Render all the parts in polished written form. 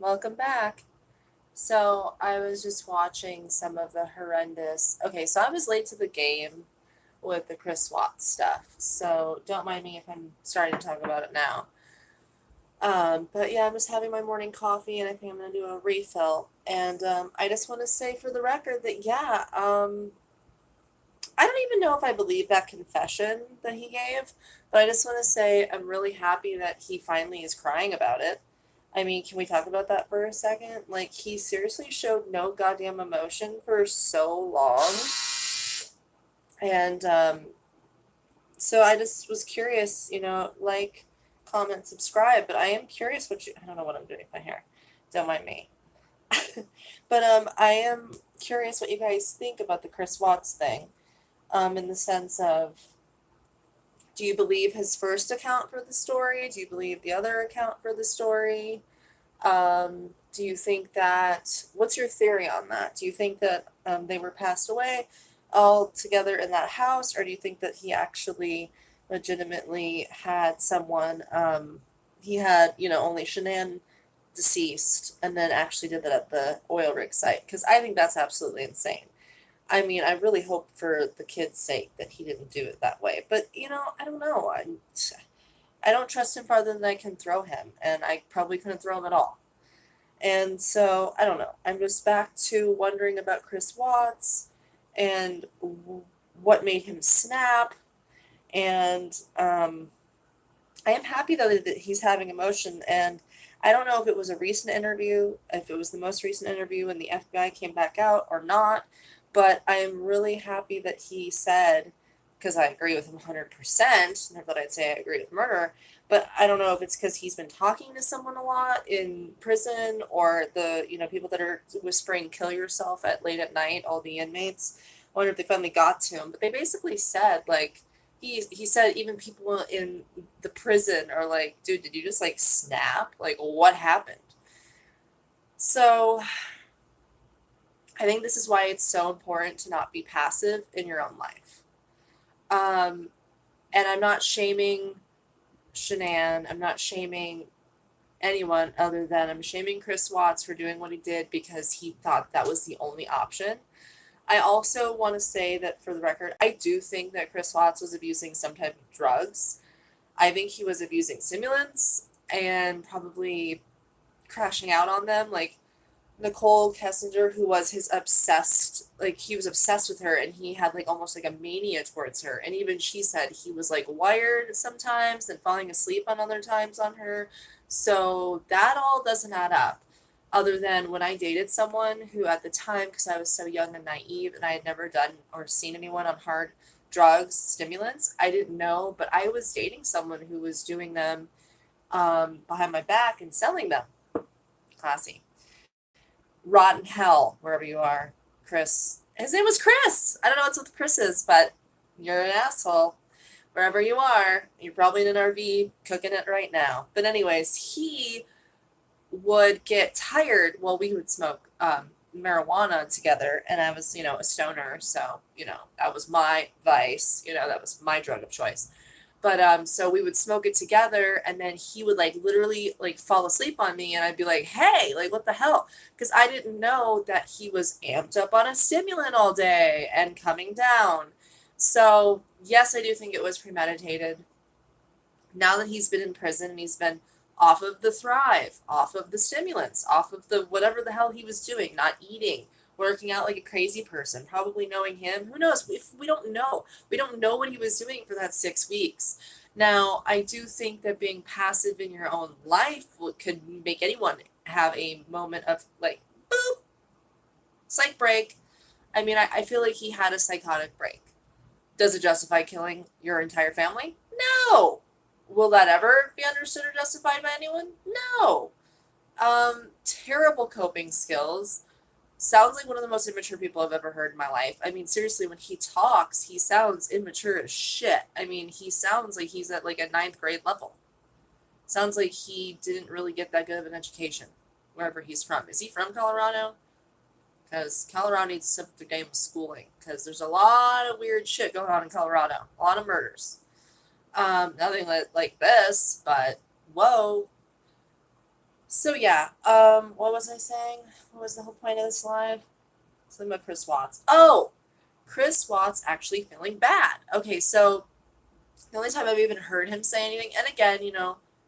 Welcome back. So I was just watching some of the horrendous. Okay, so I was late to the game with the Chris Watts stuff. So don't mind me if I'm starting to talk about it now. But yeah, I'm just having my morning coffee and I think I'm gonna do a refill. And I just want to say for the record that I don't even know if I believe that confession that he gave, but I just want to say I'm really happy that he finally is crying about it. I mean, can we talk about that for a second? Like, he seriously showed no goddamn emotion for so long. And so I just was curious, like, comment, subscribe, but I am curious I don't know what I'm doing with my hair. Don't mind me. But I am curious what you guys think about the Chris Watts thing, in the sense of, do you believe his first account for the story? Do you believe the other account for the story? Do you think that, what's your theory on that? Do you think that they were passed away all together in that house, or do you think that he actually legitimately had someone, he had, only Shanann deceased, and then actually did that at the oil rig site? Because I think that's absolutely insane. I mean, I really hope for the kid's sake that he didn't do it that way. But, I don't know. I don't trust him farther than I can throw him, and I probably couldn't throw him at all. And so, I don't know. I'm just back to wondering about Chris Watts and what made him snap. And I am happy, though, that he's having emotion. And I don't know if it was a recent interview, if it was the most recent interview and the FBI came back out or not, but I am really happy that he said, because I agree with him 100%, never that I'd say I agree with murder, but I don't know if it's because he's been talking to someone a lot in prison, or the, people that are whispering kill yourself at late at night, all the inmates. I wonder if they finally got to him. But they basically said, like, he said even people in the prison are like, dude, did you just like snap? Like, what happened? So I think this is why it's so important to not be passive in your own life. Um, and I'm not shaming Shanann. I'm not shaming anyone other than I'm shaming Chris Watts for doing what he did because he thought that was the only option. I also want to say that, for the record, I do think that Chris Watts was abusing some type of drugs. I think he was abusing stimulants and probably crashing out on them. Like Nicole Kessinger, who was his obsessed, like, he was obsessed with her and he had like almost like a mania towards her. And even she said he was like wired sometimes and falling asleep on other times on her. So that all doesn't add up. Other than when I dated someone who, at the time, because I was so young and naive and I had never done or seen anyone on hard drugs, stimulants, I didn't know, but I was dating someone who was doing them behind my back and selling them. Classy. Rotten hell, wherever you are, Chris. His name was Chris. I don't know what's with Chris's, but you're an asshole. Wherever you are, you're probably in an RV cooking it right now. But anyways, he would get tired. Well, we would smoke marijuana together, and I was, a stoner, so that was my vice. That was my drug of choice. But so we would smoke it together, and then he would like literally like fall asleep on me, and I'd be like, "Hey, like what the hell?" Because I didn't know that he was amped up on a stimulant all day and coming down. So yes, I do think it was premeditated. Now that he's been in prison and he's been off of the Thrive, off of the stimulants, off of the whatever the hell he was doing, not eating, working out like a crazy person, probably knowing him. Who knows? If we don't know. We don't know what he was doing for that 6 weeks. Now, I do think that being passive in your own life could make anyone have a moment of like, boop, psych break. I mean, I feel like he had a psychotic break. Does it justify killing your entire family? No. Will that ever be understood or justified by anyone? No. Terrible coping skills. Sounds like one of the most immature people I've ever heard in my life. I mean, seriously, when he talks, he sounds immature as shit. I mean, he sounds like he's at like a ninth grade level. Sounds like he didn't really get that good of an education wherever he's from. Is he from Colorado? Because Colorado needs to step up their game of schooling. Because there's a lot of weird shit going on in Colorado. A lot of murders. Nothing like this, but whoa. So yeah, what was I saying? What was the whole point of this live? Something about Chris Watts. Oh, Chris Watts actually feeling bad. Okay, so the only time I've even heard him say anything, and again,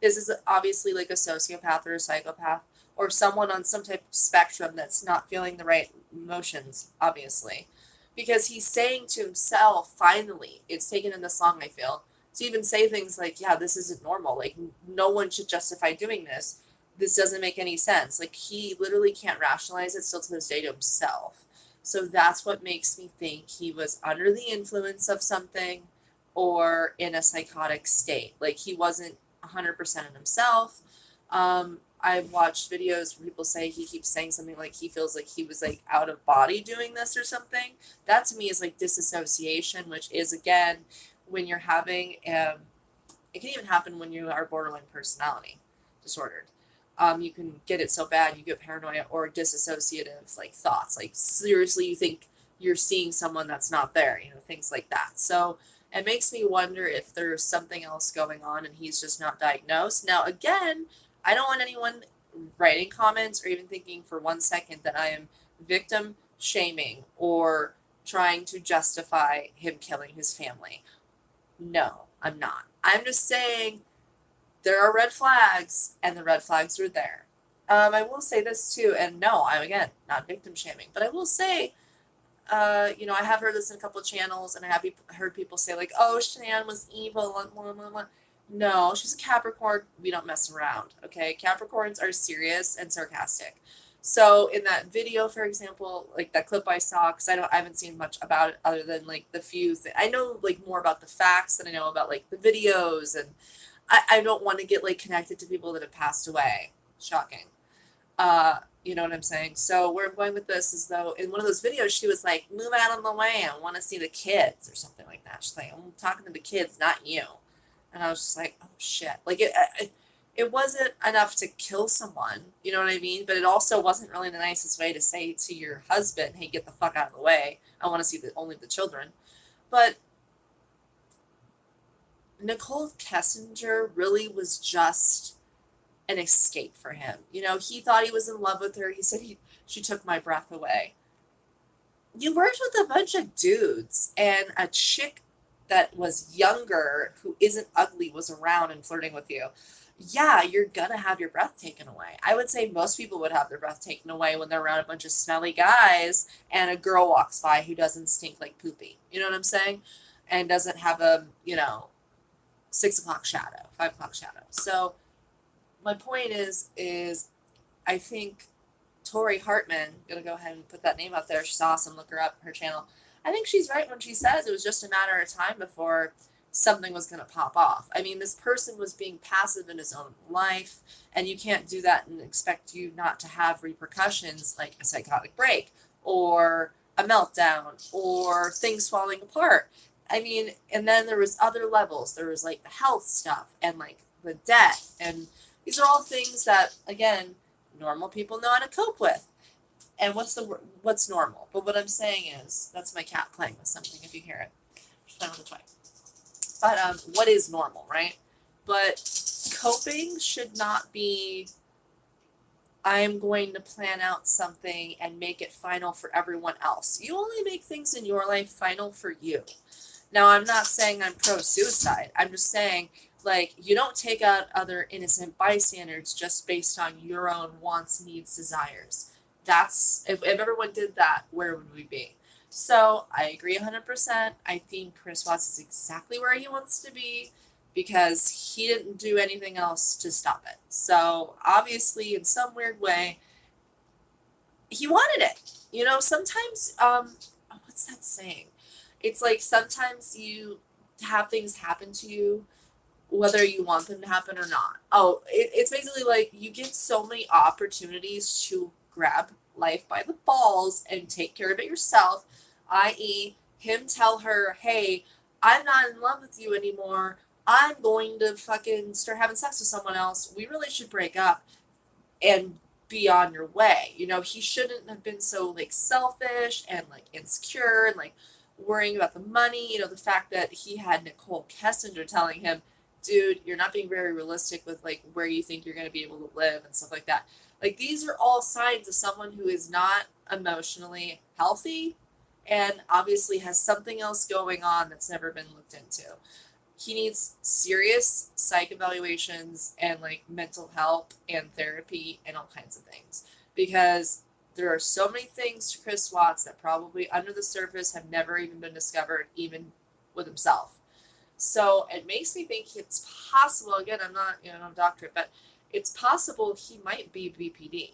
this is obviously like a sociopath or a psychopath or someone on some type of spectrum that's not feeling the right emotions, obviously. Because he's saying to himself, finally, it's taken in the song, I feel, to even say things like, yeah, this isn't normal. Like, no one should justify doing this. This doesn't make any sense. Like, he literally can't rationalize it still to this day to himself. So that's what makes me think he was under the influence of something or in a psychotic state. Like he wasn't 100% in himself. I've watched videos where people say he keeps saying something like he feels like he was like out of body doing this or something. That to me is like disassociation, which is again when you're having it can even happen when you are borderline personality disordered. You can get it so bad you get paranoia or disassociative like thoughts. Like seriously, you think you're seeing someone that's not there. Things like that. So it makes me wonder if there's something else going on and he's just not diagnosed. Now, again, I don't want anyone writing comments or even thinking for 1 second that I am victim shaming or trying to justify him killing his family. No, I'm not. I'm just saying there are red flags, and the red flags are there. I will say this too, and no, I'm again not victim shaming, but I will say, I have heard this in a couple of channels, and I have heard people say like, "Oh, Shanann was evil," and blah blah blah. No, she's a Capricorn. We don't mess around. Okay, Capricorns are serious and sarcastic. So in that video, for example, like that clip I saw, because I haven't seen much about it other than like the few. I know like more about the facts than I know about like the videos, and I don't want to get like connected to people that have passed away. Shocking. You know what I'm saying? So where I'm going with this is though in one of those videos she was like, "Move out of the way. I want to see the kids," or something like that. She's like, "I'm talking to the kids, not you." And I was just like, "Oh shit!" Like it wasn't enough to kill someone. You know what I mean? But it also wasn't really the nicest way to say to your husband, "Hey, get the fuck out of the way. I want to see only the children." But Nicole Kessinger really was just an escape for him. He thought he was in love with her. He said she took my breath away. You worked with a bunch of dudes, and a chick that was younger who isn't ugly was around and flirting with you. Yeah, you're gonna have your breath taken away. I would say most people would have their breath taken away when they're around a bunch of smelly guys and a girl walks by who doesn't stink like poopy. You know what I'm saying? And doesn't have a, 6 o'clock shadow, 5 o'clock shadow. So my point is I think Tori Hartman, gonna go ahead and put that name out there. She's awesome. Look her up, her channel. I think she's right when she says it was just a matter of time before something was gonna pop off. I mean, this person was being passive in his own life, and you can't do that and expect you not to have repercussions like a psychotic break or a meltdown or things falling apart. I mean, and then there was other levels. There was like the health stuff and like the debt, and these are all things that again normal people know how to cope with. And what's normal? But what I'm saying is that's my cat playing with something. If you hear it, she's playing with a toy. But what is normal, right? But coping should not be, I'm going to plan out something and make it final for everyone else. You only make things in your life final for you. Now, I'm not saying I'm pro suicide. I'm just saying, like, you don't take out other innocent bystanders just based on your own wants, needs, desires. If everyone did that, where would we be? So I agree 100%. I think Chris Watts is exactly where he wants to be because he didn't do anything else to stop it. So obviously, in some weird way, he wanted it. Sometimes, what's that saying? It's like sometimes you have things happen to you whether you want them to happen or not. Oh, it's basically like you get so many opportunities to grab life by the balls and take care of it yourself, i.e., him tell her, "Hey, I'm not in love with you anymore. I'm going to fucking start having sex with someone else. We really should break up and be on your way." He shouldn't have been so like selfish and like insecure and like worrying about the money. The fact that he had Nicole Kessinger telling him dude, you're not being very realistic with like where you think you're going to be able to live and stuff like that. Like these are all signs of someone who is not emotionally healthy and obviously has something else going on that's never been looked into. He needs serious psych evaluations and like mental help and therapy and all kinds of things, because there are so many things to Chris Watts that probably under the surface have never even been discovered, even with himself. So it makes me think it's possible, again, I'm not, no doctorate, but it's possible he might be BPD.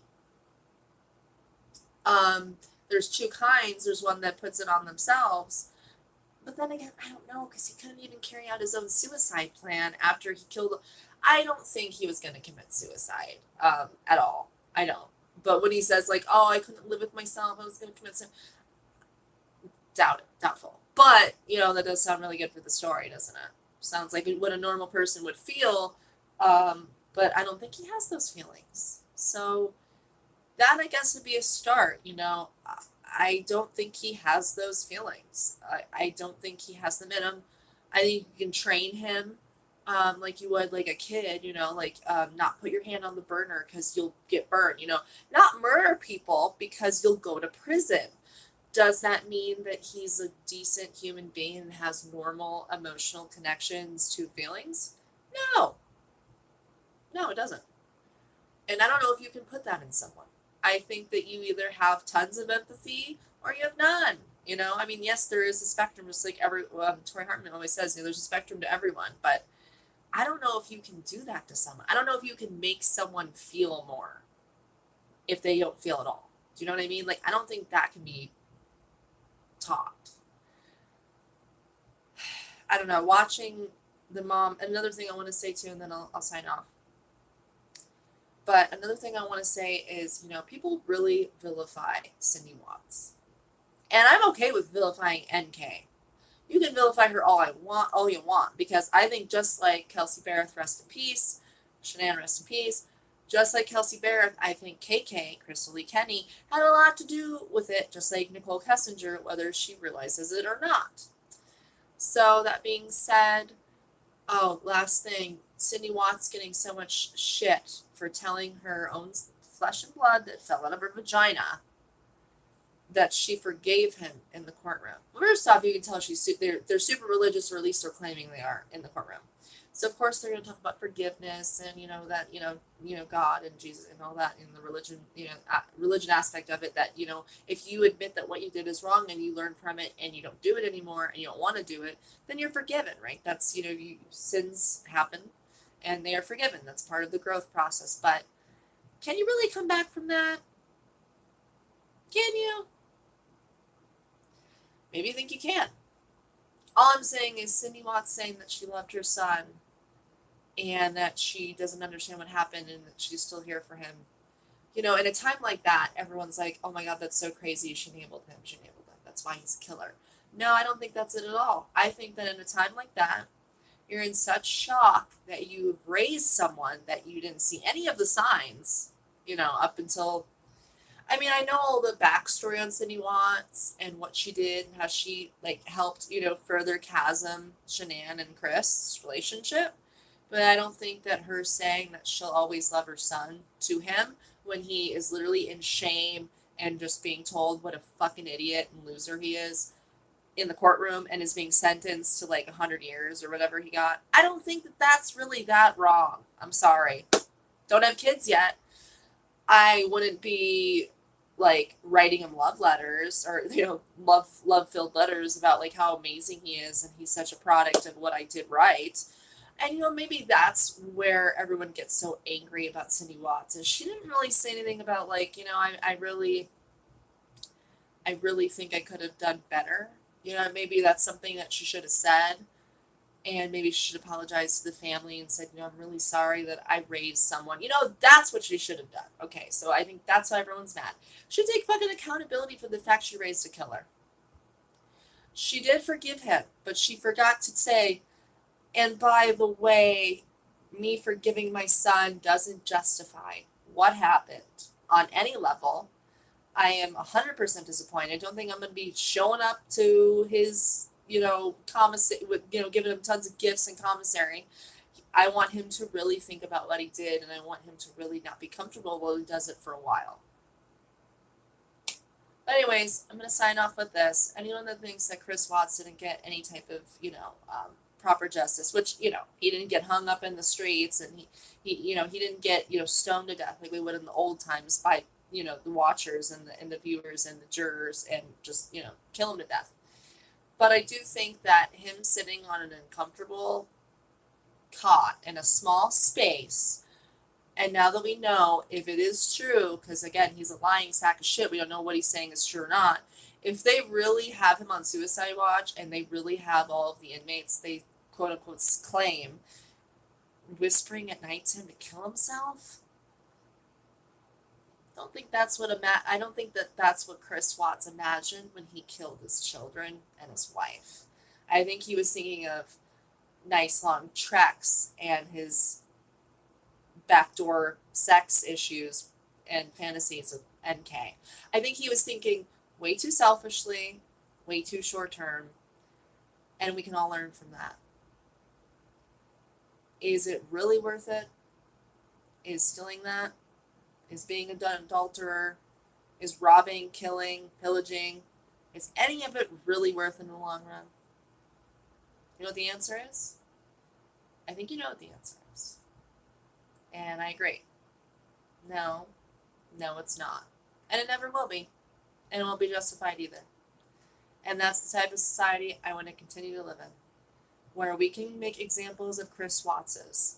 There's two kinds. There's one that puts it on themselves, but then again, I don't know, because he couldn't even carry out his own suicide plan after he killed. I don't think he was going to commit suicide at all. I don't. But when he says like, "Oh, I couldn't live with myself, I was going to commit suicide," doubt it, doubtful. But that does sound really good for the story, doesn't it? Sounds like what a normal person would feel. But I don't think he has those feelings. So that, I guess, would be a start. I don't think he has those feelings. I don't think he has them in him. I think you can train him like you would like a kid, not put your hand on the burner because you'll get burned, not murder people because you'll go to prison. Does that mean that he's a decent human being and has normal emotional connections to feelings? No. No, it doesn't. And I don't know if you can put that in someone. I think that you either have tons of empathy or you have none. Yes, there is a spectrum, just like Tori Hartman always says, there's a spectrum to everyone, but I don't know if you can do that to someone. I don't know if you can make someone feel more if they don't feel at all. Do you know what I mean? Like, I don't think that can be taught. I don't know. Watching the mom, another thing I want to say too, and then I'll sign off. But another thing I want to say is, people really vilify Cindy Watts. And I'm okay with vilifying NK. You can vilify her all you want, because I think just like Kelsey Barrett, rest in peace, Shanann, rest in peace, just like Kelsey Barrett, I think KK, Crystal Lee Kenny, had a lot to do with it, just like Nicole Kessinger, whether she realizes it or not. So that being said, last thing, Cindy Watts getting so much shit for telling her own flesh and blood that fell out of her vagina that she forgave him in the courtroom. First off, you can tell they're super religious, or at least they're claiming they are in the courtroom. So of course they're going to talk about forgiveness and that God and Jesus and all that in the religion religion aspect of it, that if you admit that what you did is wrong and you learn from it and you don't do it anymore and you don't want to do it, then you're forgiven, right? That's sins happen and they are forgiven. That's part of the growth process. But can you really come back from that? Can you? Maybe you think you can. All I'm saying is Cindy Watts saying that she loved her son and that she doesn't understand what happened and that she's still here for him. In a time like that, everyone's like, oh my God, that's so crazy. You should enable him. That's why he's a killer. No, I don't think that's it at all. I think that in a time like that, you're in such shock that you've raised someone that you didn't see any of the signs, up until... I know all the backstory on Cindy Watts and what she did and how she helped, further chasm Shanann and Chris' relationship. But I don't think that her saying that she'll always love her son to him when he is literally in shame and just being told what a fucking idiot and loser he is in the courtroom and is being sentenced to 100 years or whatever he got. I don't think that that's really that wrong. I'm sorry. Don't have kids yet. I wouldn't be writing him love letters or love filled letters about how amazing he is and he's such a product of what I did right. And maybe that's where everyone gets so angry about Cindy Watts, and she didn't really say anything about I really think I could have done better. Maybe that's something that she should have said. And maybe she should apologize to the family and said, I'm really sorry that I raised someone. That's what she should have done. Okay, so I think that's why everyone's mad. She should take fucking accountability for the fact she raised a killer. She did forgive him, but she forgot to say, and by the way, me forgiving my son doesn't justify what happened on any level. I am 100% disappointed. I don't think I'm going to be showing up to his... commissary, giving him tons of gifts and commissary. I want him to really think about what he did, and I want him to really not be comfortable while he does it for a while. But anyways, I'm going to sign off with this. Anyone that thinks that Chris Watts didn't get any type of, proper justice, which, he didn't get hung up in the streets, and he didn't get, stoned to death like we would in the old times by, the watchers and the viewers and the jurors, and just, kill him to death. But I do think that him sitting on an uncomfortable cot in a small space, and now that we know if it is true, because again, he's a lying sack of shit, we don't know what he's saying is true or not. If they really have him on suicide watch, and they really have all of the inmates they quote unquote claim whispering at night to him to kill himself, I don't think that that's what Chris Watts imagined when he killed his children and his wife. I think he was thinking of nice long treks and his backdoor sex issues and fantasies of NK. I think he was thinking way too selfishly, way too short term, and we can all learn from that. Is it really worth it? Is stealing that? Is being an adulterer? Is robbing, killing, pillaging? Is any of it really worth it in the long run? You know what the answer is? I think you know what the answer is. And I agree. No, it's not. And it never will be. And it won't be justified either. And that's the type of society I want to continue to live in, where we can make examples of Chris Wattses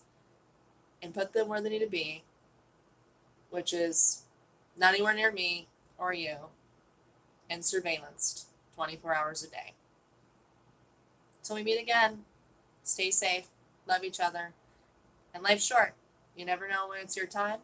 and put them where they need to be, which is not anywhere near me or you, and surveillanced 24 hours a day. Till we meet again, stay safe, love each other, and life's short. You never know when it's your time.